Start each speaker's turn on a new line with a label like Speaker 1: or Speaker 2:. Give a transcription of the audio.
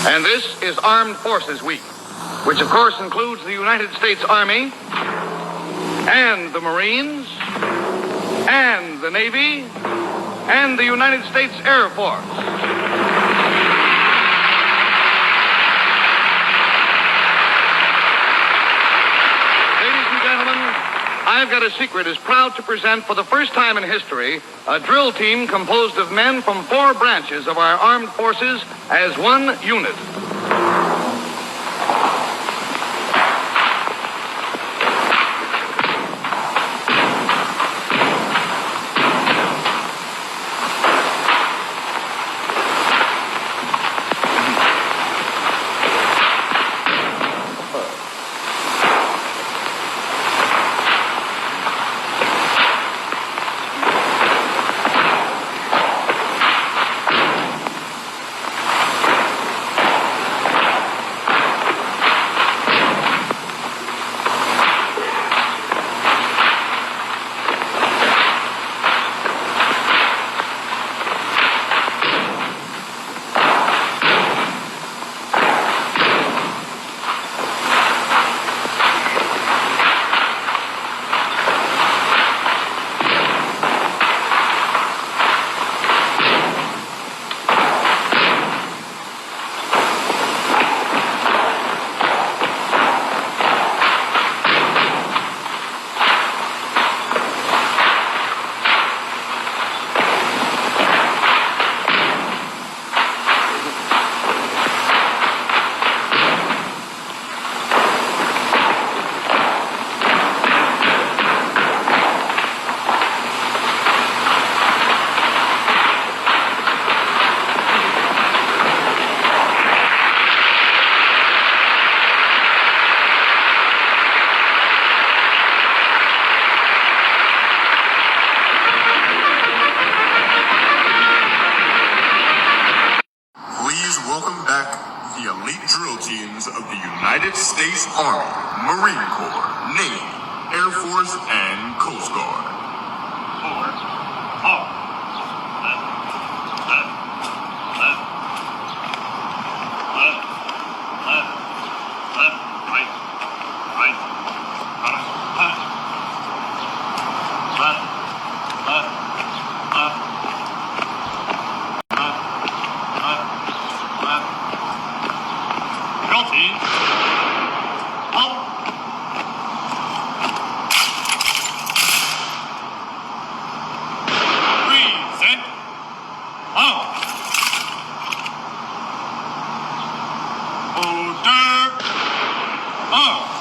Speaker 1: And this is Armed Forces Week, which of course includes the United States Army and the Marines and the Navy and the United States Air Force. Ladies and gentlemen, I've Got a Secret is proud to present for the first time in history a drill team composed of men from 4 branches of our armed forces as one unit.
Speaker 2: Welcome back the elite drill teams of the United States Army, Marine Corps, Navy, Air Force, and Coast Guard.
Speaker 3: Forward. Forward. Left. Left. Left. Left. Left. Left. Right. Right. Left. Left. Left. Left. Left. Guilty. Halt. Present. Out. Order. Up.